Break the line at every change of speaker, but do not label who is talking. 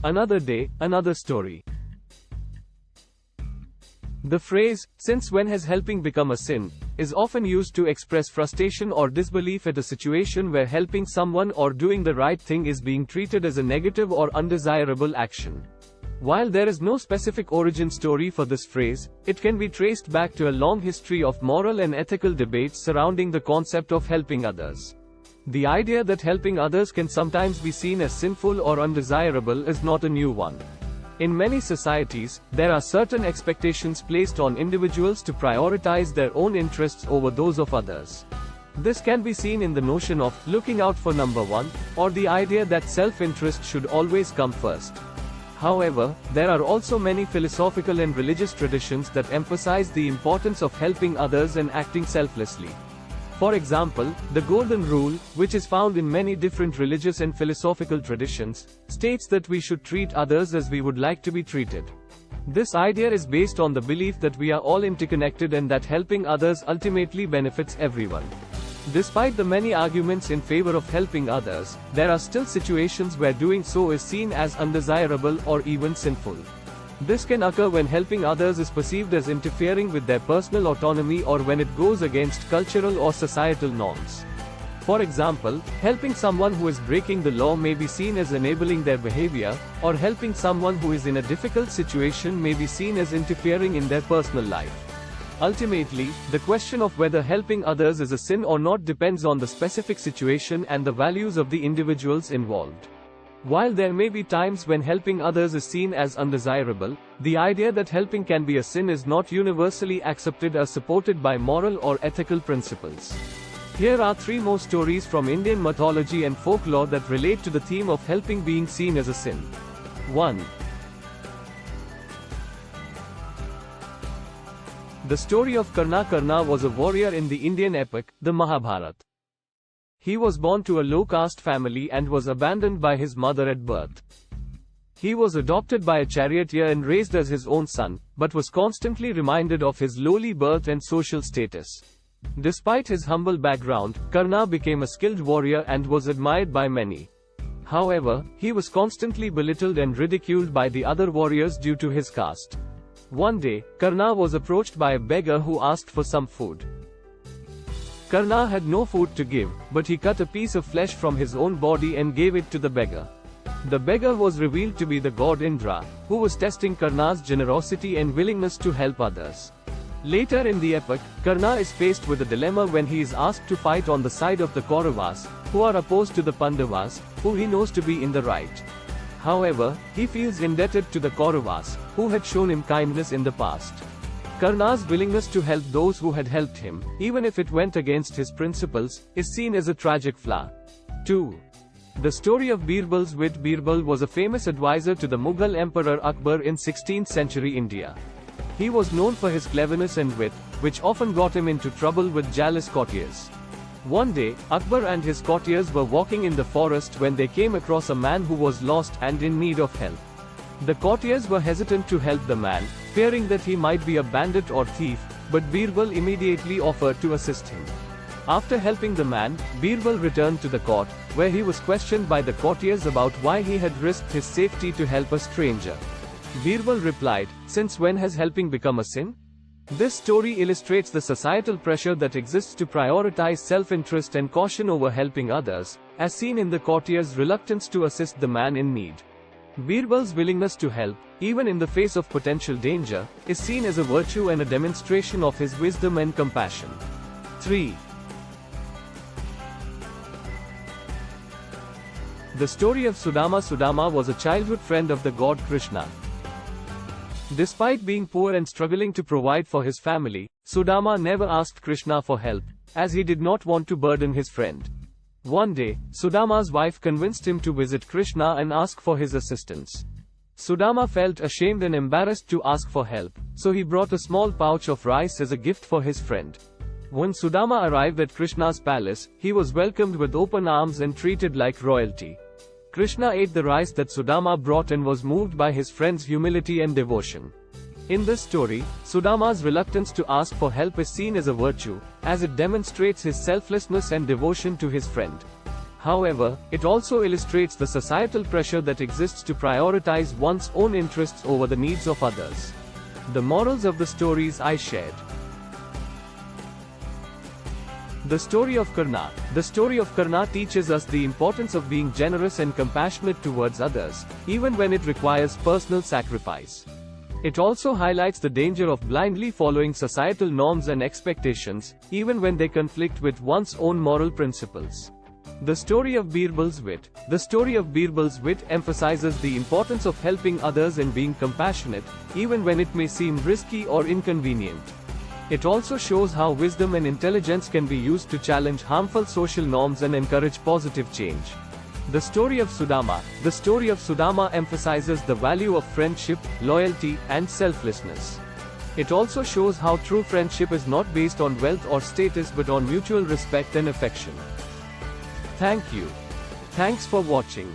Another day, another story. The phrase, "Since when has helping become a sin?" is often used to express frustration or disbelief at a situation where helping someone or doing the right thing is being treated as a negative or undesirable action. While there is no specific origin story for this phrase, it can be traced back to a long history of moral and ethical debates surrounding the concept of helping others. The idea that helping others can sometimes be seen as sinful or undesirable is not a new one. In many societies, there are certain expectations placed on individuals to prioritize their own interests over those of others. This can be seen in the notion of looking out for number one, or the idea that self-interest should always come first. However, there are also many philosophical and religious traditions that emphasize the importance of helping others and acting selflessly. For example, the Golden Rule, which is found in many different religious and philosophical traditions, states that we should treat others as we would like to be treated. This idea is based on the belief that we are all interconnected and that helping others ultimately benefits everyone. Despite the many arguments in favor of helping others, there are still situations where doing so is seen as undesirable or even sinful. This can occur when helping others is perceived as interfering with their personal autonomy or when it goes against cultural or societal norms. For example, helping someone who is breaking the law may be seen as enabling their behavior, or helping someone who is in a difficult situation may be seen as interfering in their personal life. Ultimately, the question of whether helping others is a sin or not depends on the specific situation and the values of the individuals involved. While there may be times when helping others is seen as undesirable, the idea that helping can be a sin is not universally accepted or supported by moral or ethical principles. Here are three more stories from Indian mythology and folklore that relate to the theme of helping being seen as a sin. 1. The story of Karna. Karna was a warrior in the Indian epic, the Mahabharata. He was born to a low-caste family and was abandoned by his mother at birth. He was adopted by a charioteer and raised as his own son, but was constantly reminded of his lowly birth and social status. Despite his humble background, Karna became a skilled warrior and was admired by many. However, he was constantly belittled and ridiculed by the other warriors due to his caste. One day, Karna was approached by a beggar who asked for some food. Karna had no food to give, but he cut a piece of flesh from his own body and gave it to the beggar. The beggar was revealed to be the god Indra, who was testing Karna's generosity and willingness to help others. Later in the epic, Karna is faced with a dilemma when he is asked to fight on the side of the Kauravas, who are opposed to the Pandavas, who he knows to be in the right. However, he feels indebted to the Kauravas, who had shown him kindness in the past. Karna's willingness to help those who had helped him, even if it went against his principles, is seen as a tragic flaw. 2. The story of Birbal's wit. Birbal was a famous advisor to the Mughal Emperor Akbar in 16th century India. He was known for his cleverness and wit, which often got him into trouble with jealous courtiers. One day, Akbar and his courtiers were walking in the forest when they came across a man who was lost and in need of help. The courtiers were hesitant to help the man, fearing that he might be a bandit or thief, but Birbal immediately offered to assist him. After helping the man, Birbal returned to the court, where he was questioned by the courtiers about why he had risked his safety to help a stranger. Birbal replied, "Since when has helping become a sin?" This story illustrates the societal pressure that exists to prioritize self-interest and caution over helping others, as seen in the courtier's reluctance to assist the man in need. Birbal's willingness to help, even in the face of potential danger, is seen as a virtue and a demonstration of his wisdom and compassion. 3. The story of Sudama. Sudama was a childhood friend of the god Krishna. Despite being poor and struggling to provide for his family, Sudama never asked Krishna for help, as he did not want to burden his friend. One day, Sudama's wife convinced him to visit Krishna and ask for his assistance. Sudama felt ashamed and embarrassed to ask for help, so he brought a small pouch of rice as a gift for his friend. When Sudama arrived at Krishna's palace, he was welcomed with open arms and treated like royalty. Krishna ate the rice that Sudama brought and was moved by his friend's humility and devotion. In this story, Sudama's reluctance to ask for help is seen as a virtue, as it demonstrates his selflessness and devotion to his friend. However, it also illustrates the societal pressure that exists to prioritize one's own interests over the needs of others. The morals of the stories I shared. The story of Karna. The story of Karna teaches us the importance of being generous and compassionate towards others, even when it requires personal sacrifice. It also highlights the danger of blindly following societal norms and expectations, even when they conflict with one's own moral principles. The story of Birbal's wit. The story of Birbal's wit emphasizes the importance of helping others and being compassionate, even when it may seem risky or inconvenient. It also shows how wisdom and intelligence can be used to challenge harmful social norms and encourage positive change. The story of Sudama. The story of Sudama emphasizes the value of friendship, loyalty, and selflessness. It also shows how true friendship is not based on wealth or status but on mutual respect and affection. Thank you. Thanks for watching.